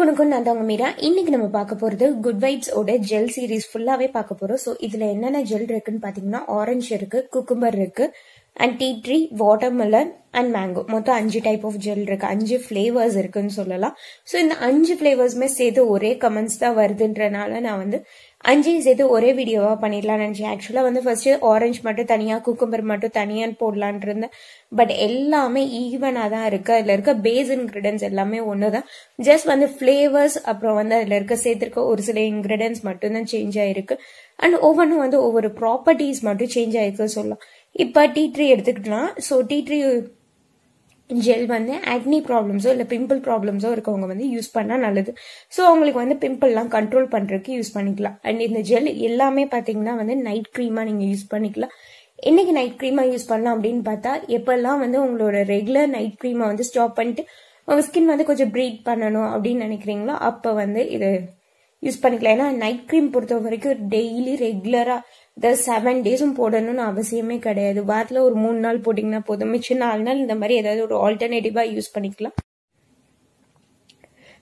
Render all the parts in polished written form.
எல்லாருக்கும் நான் தான் மீரா. இன்னைக்கு நம்ம பார்க்க போறது குட் வைப்ஸ் ஓட ஜெல் சீரீஸ் ஃபுல்லாவே பார்க்க போறோம். சோ இதுல என்னென்ன ஜெல் இருக்குன்னு பாத்தீங்கன்னா ஆரஞ்சு இருக்கு, குக்கும்பர் இருக்கு, and tea tree, watermelon and mango. மொத்தம் 5 டைப் ஆஃப் ஜெல் இருக்கு, 5 ஃபிளேவர்ஸ் இருக்குன்னு சொல்லலாம். ஸோ இந்த 5 ஃபிளேவர்ஸுமே சேர்த்து ஒரே கமெண்ட்ஸ் தான் வருதுன்றனால நான் வந்து 5 சேர்த்து ஒரே வீடியோவா பண்ணிடலாம்னு நினைச்சேன். ஆக்சுவலா வந்து ஃபர்ஸ்ட் ஆரஞ்சு மட்டும் தனியா, குக்கும்பர் மட்டும் தனியான்னு போடலான் இருந்தேன். பட் எல்லாமே ஈவனா தான் இருக்கு. அதுல இருக்க பேஸ் இன்கிரிடியன்ஸ் எல்லாமே ஒண்ணுதான். ஜஸ்ட் வந்து ஃபிளேவர்ஸ் அப்புறம் வந்து அதுல இருக்க சேர்த்திருக்க ஒரு சில இன்கிரிடியன்ஸ் மட்டும் தான் சேஞ்ச் ஆயிருக்கு. அண்ட் ஒவ்வொன்றும் வந்து ஒவ்வொரு ப்ராப்பர்ட்டிஸ் மட்டும் சேஞ்ச் ஆயிருக்கு சொல்லலாம். இப்ப டீ ட்ரீ எடுத்துக்கலாம். ஸோ டீ ட்ரீ ஜெல் வந்து ஆக்னி ப்ராப்ளம்ஸோ இல்ல பிம்பிள் ப்ராப்ளம்ஸோ இருக்கவங்க வந்து யூஸ் பண்ணா நல்லது. ஸோ அவங்களுக்கு வந்து பிம்பிள்லாம் கண்ட்ரோல் பண்றதுக்கு யூஸ் பண்ணிக்கலாம். அண்ட் இந்த ஜெல் எல்லாமே பாத்தீங்கன்னா வந்து நைட் க்ரீமா நீங்க யூஸ் பண்ணிக்கலாம். என்னைக்கு நைட் க்ரீமா யூஸ் பண்ணலாம் அப்படின்னு பார்த்தா, எப்பெல்லாம் வந்து உங்களோட ரெகுலர் நைட் க்ரீமா வந்து ஸ்டாப் பண்ணிட்டு உங்க ஸ்கின் வந்து கொஞ்சம் ப்ரீத் பண்ணணும் அப்படின்னு நினைக்கிறீங்களோ அப்ப வந்து இது யூஸ் பண்ணிக்கலாம். ஏன்னா நைட் க்ரீம் பொறுத்த வரைக்கும் டெய்லி ரெகுலரா 7 டேஸும் போடணும்னு அவசியமே கிடையாது. வாரத்துல ஒரு 3 நாள் போட்டீங்கன்னா போதும். மிச்சம் 4 நாள் இந்த மாதிரி ஏதாவது ஒரு ஆல்டர்னேட்டிவா யூஸ் பண்ணிக்கலாம்.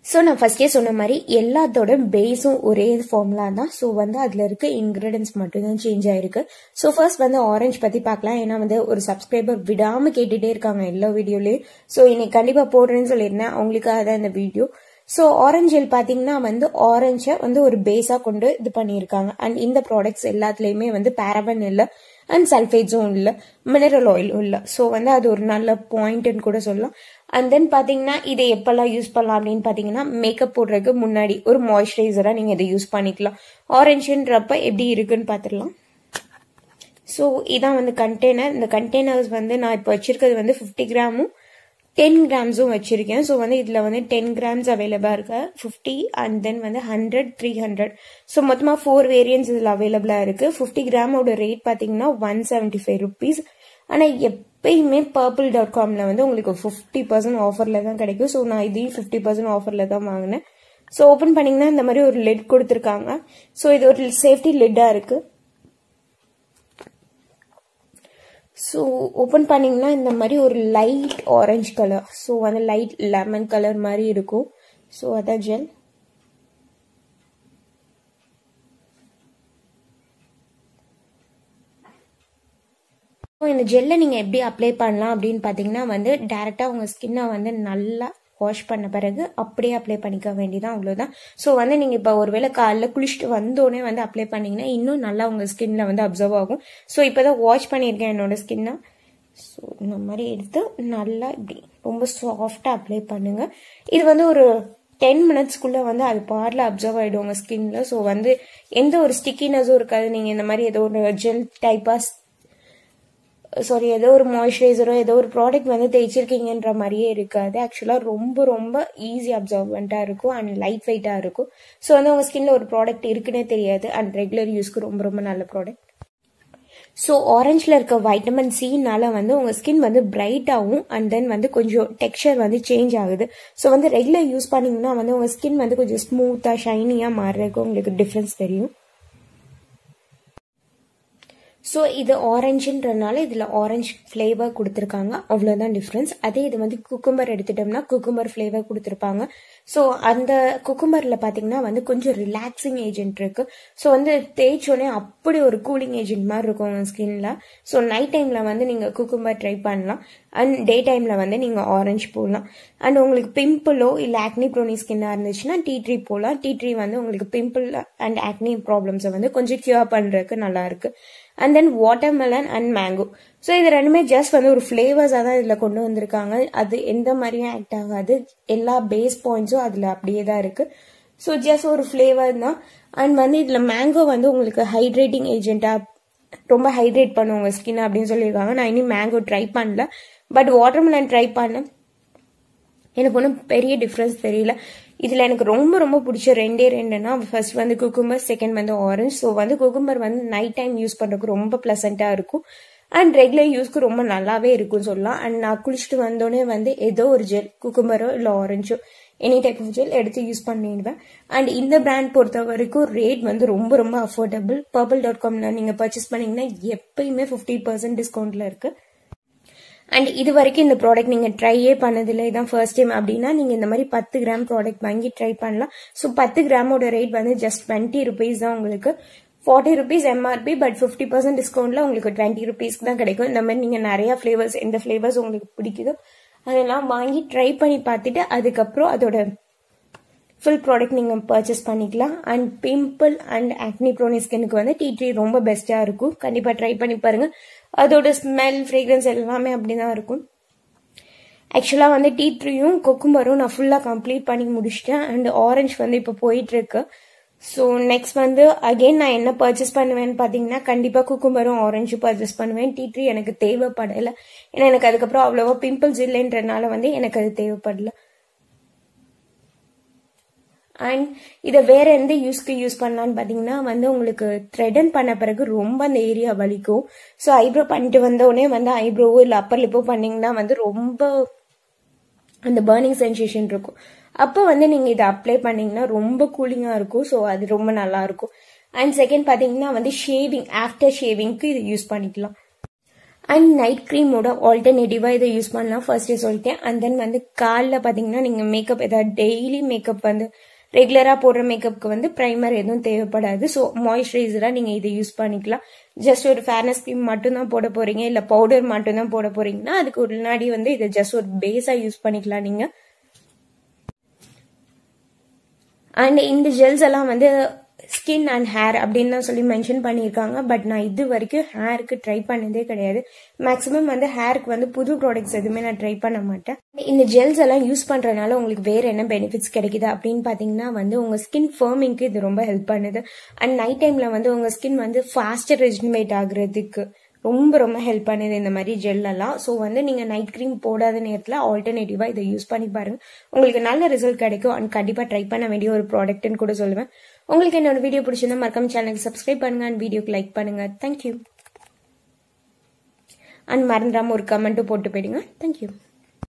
ஸோ நான் ஃபர்ஸ்டே சொன்ன மாதிரி எல்லாத்தோட பேஸும் ஒரே ஃபார்முலா தான். ஸோ வந்து அதுல இருக்க இன்கிரிடியன்ஸ் மட்டும் தான் சேஞ்ச் ஆயிருக்கு. ஸோ ஃபர்ஸ்ட் வந்து ஆரஞ்சு பத்தி பார்க்கலாம். ஏன்னா வந்து ஒரு சப்ஸ்கிரைபர் விடாம கேட்டுட்டே இருக்காங்க எல்லா வீடியோலயும். ஸோ இன்னைக்கு கண்டிப்பா போடுறேன்னு சொல்லியிருந்தேன், அவங்களுக்காக தான் இந்த வீடியோ. ஸோ ஆரஞ்சு ஜெல் பாத்தீங்கன்னா வந்து ஆரஞ்சை வந்து ஒரு பேஸா கொண்டு இது பண்ணியிருக்காங்க. அண்ட் இந்த ப்ராடக்ட்ஸ் எல்லாத்துலயுமே வந்து பேரபன் இல்லை அண்ட் சல்ஃபேட்ஸும் இல்லை, மினரல் ஆயிலும் இல்லை. ஸோ வந்து அது ஒரு நல்ல பாயிண்ட்னு கூட சொல்லலாம். அண்ட் தென் பாத்தீங்கன்னா இதை எப்பெல்லாம் யூஸ் பண்ணலாம் அப்படின்னு பாத்தீங்கன்னா, மேக்கப் போடுறதுக்கு முன்னாடி ஒரு மாய்ஸ்சரைசரா நீங்க இதை யூஸ் பண்ணிக்கலாம். ஆரஞ்சுன்றப்ப எப்படி இருக்குன்னு பாத்துடலாம். ஸோ இதான் வந்து கண்டெய்னர். இந்த கண்டெய்னர்ஸ் வந்து நான் இப்போ வச்சிருக்கிறது வந்து 50 கிராமும் 10 கிராம்ஸும் வச்சிருக்கேன். ஸோ வந்து இதுல வந்து 10 கிராம்ஸ் அவைலபிளா இருக்கு, 50 அண்ட் தென் வந்து 100, 300. ஸோ மொத்தமா 4 வேரியன்ஸ் இதுல அவைலபிளா இருக்கு. 50 கிராமோட ரேட் பாத்தீங்கன்னா 175 rupees. ஆனா எப்பயுமே purple.comல வந்து உங்களுக்கு 50% ஆஃபர்ல தான் கிடைக்கும். ஸோ நான் இதையும் 50% ஆஃபர்ல தான் வாங்கினேன். ஸோ ஓபன் பண்ணீங்கன்னா இந்த மாதிரி ஒரு லிட் கொடுத்துருக்காங்க. ஸோ இது ஒரு சேஃப்டி லிட்டா இருக்கு. ஸோ ஓப்பன் பண்ணீங்கன்னா இந்த மாதிரி ஒரு லைட் ஆரஞ்சு கலர், ஸோ வந்து லைட் லெமன் கலர் மாதிரி இருக்கும். ஸோ அதான் ஜெல். இந்த ஜெல்லை நீங்க எப்படி அப்ளை பண்ணலாம் அப்படின்னு பாத்தீங்கன்னா வந்து டைரக்டா உங்க ஸ்கின்னை வந்து நல்லா வாஷ் பண்ண பிறகு அப்படியே அப்ளை பண்ணிக்க வேண்டியதான், அவ்வளவுதான். ஸோ வந்து நீங்க இப்போ ஒருவேளை காலைல குளிச்சுட்டு வந்தோடனே வந்து அப்ளை பண்ணீங்கன்னா இன்னும் நல்லா உங்க ஸ்கின்ல வந்து அப்சர்வ் ஆகும். ஸோ இப்போதான் வாஷ் பண்ணியிருக்கேன் என்னோட ஸ்கின்னை. ஸோ இந்த மாதிரி எடுத்து நல்லா இப்படி ரொம்ப சாஃப்டா அப்ளை பண்ணுங்க. இது வந்து ஒரு 10 மினிட்ஸ்க்குள்ள வந்து அது பார்ல அப்சர்வ் ஆயிடும் உங்க ஸ்கின்ல. ஸோ வந்து எந்த ஒரு ஸ்டிக்கினஸும் இருக்காது. நீங்க இந்த மாதிரி ஏதோ ஒரு ஜெல் டைப்பா ஏதோ ஒரு மாய்ஸ்சரைசரோ ஏதோ ஒரு ப்ராடக்ட் வந்து தேய்ச்சிருக்கீங்கன்ற மாதிரியே இருக்காது. ஆக்சுவலா ரொம்ப ரொம்ப ஈஸி அப்சர்வெண்டா இருக்கும் அண்ட் லைட் வெயிட்டா இருக்கும். ஸோ வந்து உங்க ஸ்கின்ல ஒரு ப்ராடக்ட் இருக்குன்னே தெரியாது. அண்ட் ரெகுலர் யூஸ்க்கு ரொம்ப ரொம்ப நல்ல ப்ராடக்ட். ஸோ ஆரஞ்சில் இருக்க வைட்டமின் சினால வந்து உங்க ஸ்கின் வந்து பிரைட்டாகவும் அண்ட் தென் வந்து கொஞ்சம் டெக்ஸ்சர் வந்து சேஞ்ச் ஆகுது. ஸோ வந்து ரெகுலர் யூஸ் பண்ணீங்கன்னா வந்து உங்க ஸ்கின் வந்து கொஞ்சம் ஸ்மூத்தா ஷைனியா மாறுறதுக்கு உங்களுக்கு டிஃபரன்ஸ் தெரியும். ஸோ இது ஆரஞ்சுன்றனால இதுல ஆரஞ்சு ஃபிளேவர் கொடுத்துருக்காங்க, அவ்வளோதான் டிஃப்ரென்ஸ். அதே இது வந்து குக்கும்பர் எடுத்துட்டோம்னா குக்கும்பர் ஃபிளேவர் கொடுத்துருப்பாங்க. ஸோ அந்த குக்கும்பர்ல பாத்தீங்கன்னா வந்து கொஞ்சம் ரிலாக்ஸிங் ஏஜென்ட் இருக்கு. ஸோ வந்து தேய்ச்சோடனே அப்படி ஒரு கூலிங் ஏஜென்ட் மாதிரி இருக்கும் உங்க ஸ்கின்ல. ஸோ நைட் டைம்ல வந்து நீங்க குக்கும்பர் ட்ரை பண்ணலாம் அண்ட் டே டைம்ல வந்து நீங்க ஆரஞ்சு போடலாம். அண்ட் உங்களுக்கு பிம்பிளோ இல்ல ஆக்னி ப்ரோனி ஸ்கின்னா இருந்துச்சுன்னா டீ ட்ரீ போடலாம். டீ ட்ரீ வந்து உங்களுக்கு பிம்பிள் அண்ட் ஆக்னி ப்ராப்ளம்ஸை வந்து கொஞ்சம் கியூர் பண்றதுக்கு நல்லா இருக்கு. And then watermelon and mango. So இது ரெண்டுமே ஜஸ்ட் வந்து ஒரு ஃபிளேவர்ஸா தான் இதுல கொண்டு வந்திருக்காங்க. அது எந்த மாதிரியும் ஆக்ட் ஆகாது. எல்லா பேஸ் பாயிண்ட்ஸும் அதுல அப்படியே தான் இருக்கு. ஸோ ஜஸ்ட் ஒரு ஃபிளேவர் தான். அண்ட் வந்து இதுல மேங்கோ வந்து உங்களுக்கு ஹைட்ரேட்டிங் ஏஜென்டா ரொம்ப ஹைட்ரேட் பண்ணும் உங்க ஸ்கின் அப்படின்னு சொல்லியிருக்காங்க. நான் இனி மேங்கோ ட்ரை பண்ணல, பட் வாட்டர்மெலன் ட்ரை பண்ணேன். எனக்கு ஒன்றும் பெரிய டிஃபரன்ஸ் தெரியல. இதுல எனக்கு ரொம்ப ரொம்ப பிடிச்ச ரெண்டுனா ஃபர்ஸ்ட் வந்து குக்கும்பர், செகண்ட் வந்து ஆரஞ்சு. ஸோ வந்து குக்கும்பர் வந்து நைட் டைம் யூஸ் பண்றதுக்கு ரொம்ப பிளசண்டா இருக்கும் அண்ட் ரெகுலர் யூஸ்க்கு ரொம்ப நல்லாவே இருக்கும்னு சொல்லலாம். அண்ட் நான் குளிச்சுட்டு வந்தோடனே வந்து ஏதோ ஒரு ஜெல் குக்கும்பரோ இல்லை ஆரஞ்சோ எனி டைப் ஆஃப் ஜெல் எடுத்து யூஸ் பண்ணிடுவேன். அண்ட் இந்த பிராண்ட் பொறுத்த வரைக்கும் ரேட் வந்து ரொம்ப ரொம்ப அஃபோர்டபுள். purple.comல நீங்க பர்ச்சேஸ் பண்ணீங்கன்னா எப்பயுமே 50% டிஸ்கவுண்ட்ல இருக்கு. அண்ட் இது வரைக்கும் இந்த ப்ராடக்ட் நீங்கள் ட்ரையே பண்ணதில்லை, இதான் ஃபர்ஸ்ட் டைம் அப்படின்னா நீங்கள் இந்த மாதிரி 10 கிராம் ப்ராடக்ட் வாங்கி ட்ரை பண்ணலாம். ஸோ 10 கிராமோட ரேட் வந்து ஜஸ்ட் 20 rupees தான் உங்களுக்கு. 40 rupees MRP, பட் 50% டிஸ்கவுண்ட்ல உங்களுக்கு 20 rupeesக்கு தான் கிடைக்கும். இந்த மாதிரி நீங்கள் நிறைய ஃப்ளேவர்ஸ், எந்த ஃப்ளேவர்ஸ் உங்களுக்கு பிடிக்குதோ அதெல்லாம் வாங்கி ட்ரை பண்ணி பார்த்துட்டு அதுக்கப்புறம் அதோட ஃபுல் ப்ராடக்ட் நீங்கள் பர்ச்சேஸ் பண்ணிக்கலாம். அண்ட் பிம்பிள் அண்ட் ஆக்னி ப்ரோனி ஸ்கின்னுக்கு வந்து டீ ட்ரீ ரொம்ப பெஸ்ட்டாக இருக்கும். கண்டிப்பாக ட்ரை பண்ணி பாருங்கள். அதோட ஸ்மெல், ஃப்ரேக்ரன்ஸ் எல்லாமே அப்படி தான் இருக்கும். ஆக்சுவலாக வந்து டீ ட்ரீயும் குக்கும்பரும் நான் ஃபுல்லாக கம்ப்ளீட் பண்ணி முடிச்சிட்டேன். அண்ட் ஆரஞ்சு வந்து இப்போ போயிட்டுருக்கு. ஸோ நெக்ஸ்ட் வந்து அகெயின் நான் என்ன பர்ச்சேஸ் பண்ணுவேன்னு பார்த்தீங்கன்னா கண்டிப்பாக குக்கும்பரும் ஆரஞ்சும் பர்ச்சேஸ் பண்ணுவேன். டீ ட்ரீ எனக்கு தேவைப்படலை, ஏன்னா எனக்கு அதுக்கப்புறம் அவ்வளோவா பிம்பிள்ஸ் இல்லைன்றனால வந்து எனக்கு அது தேவைப்படல. அண்ட் இதை வேற எந்த யூஸ்க்கு யூஸ் பண்ணலான்னு பார்த்தீங்கன்னா வந்து உங்களுக்கு த்ரெடன் பண்ண பிறகு ரொம்ப அந்த ஏரியா வலிக்கும். ஸோ ஐப்ரோ பண்ணிட்டு வந்தோடனே வந்து ஐப்ரோவோ இல்லை அப்பர் லிப்போ பண்ணிங்கன்னா வந்து ரொம்ப அந்த பர்னிங் சென்சேஷன் இருக்கும். அப்போ வந்து நீங்கள் இதை அப்ளை பண்ணிங்கன்னா ரொம்ப கூலிங்காக இருக்கும். ஸோ அது ரொம்ப நல்லா இருக்கும். அண்ட் செகண்ட் பார்த்தீங்கன்னா வந்து ஷேவிங், ஆஃப்டர் ஷேவிங்க்கு இதை யூஸ் பண்ணிக்கலாம். அண்ட் நைட் க்ரீமோட ஆல்டர்னேட்டிவாக இதை யூஸ் பண்ணலாம், ஃபர்ஸ்டே சொல்லிட்டேன். அண்ட் தென் வந்து காலில் பார்த்தீங்கன்னா நீங்கள் மேக்கப் ஏதாவது டெய்லி மேக்கப் வந்து ரெகுலராக போடுற மேக்கப்புக்கு வந்து ப்ரைமர் எதுவும் தேவைப்படாது. ஸோ மாய்ஸ்சரைசராக நீங்கள் இதை யூஸ் பண்ணிக்கலாம். ஜஸ்ட் ஒரு ஃபேர்னஸ் க்ரீம் மட்டும்தான் போட போகிறீங்க, இல்லை பவுடர் மட்டும்தான் போட போகிறீங்கன்னா அதுக்கு முன்னாடி வந்து இதை ஜஸ்ட் ஒரு பேஸாக யூஸ் பண்ணிக்கலாம் நீங்கள். அண்ட் இந்த ஜெல்ஸ் எல்லாம் வந்து ஸ்கின் அண்ட் ஹேர் அப்படின்னு தான் சொல்லி மென்ஷன் பண்ணியிருக்காங்க. பட் நான் இது வரைக்கும் ஹேருக்கு ட்ரை பண்ணதே கிடையாது. மேக்ஸிமம் வந்து ஹேருக்கு வந்து புது ப்ராடக்ட்ஸ் எதுவுமே நான் ட்ரை பண்ண மாட்டேன். இந்த ஜெல்ஸ் எல்லாம் யூஸ் பண்ணுறதுனால உங்களுக்கு வேற என்ன பெனிஃபிட்ஸ் கிடைக்குது அப்படின்னு பார்த்தீங்கன்னா வந்து உங்கள் ஸ்கின் ஃபர்மிங்க்கு இது ரொம்ப ஹெல்ப் பண்ணுது. அண்ட் நைட் டைமில் வந்து உங்கள் ஸ்கின் வந்து ஃபாஸ்டர் ரெஜினேட் ஆகுறதுக்கு ரொம்ப ரொம்ப ஹெல்ப் பண்ணுது இந்த மாதிரி ஜெல்லெல்லாம். ஸோ வந்து நீங்கள் நைட் க்ரீம் போடாத நேரத்தில் ஆல்டர்னேட்டிவாக இதை யூஸ் பண்ணி பாருங்கள், உங்களுக்கு நல்ல ரிசல்ட் கிடைக்கும். அண்ட் கண்டிப்பாக ட்ரை பண்ண வேண்டிய ஒரு ப்ராடக்ட்னு கூட சொல்லுவேன். உங்களுக்கு என்னோட வீடியோ பிடிச்சிருந்தா மறக்காம சேனலுக்கு சப்ஸ்கிரைப் பண்ணுங்க அண்ட் வீடியோக்கு லைக் பண்ணுங்க. தேங்க்யூ. அண்ட் மறந்துடாம ஒரு கமெண்ட்டும் போட்டு போயிடுங்க. தேங்க்யூ.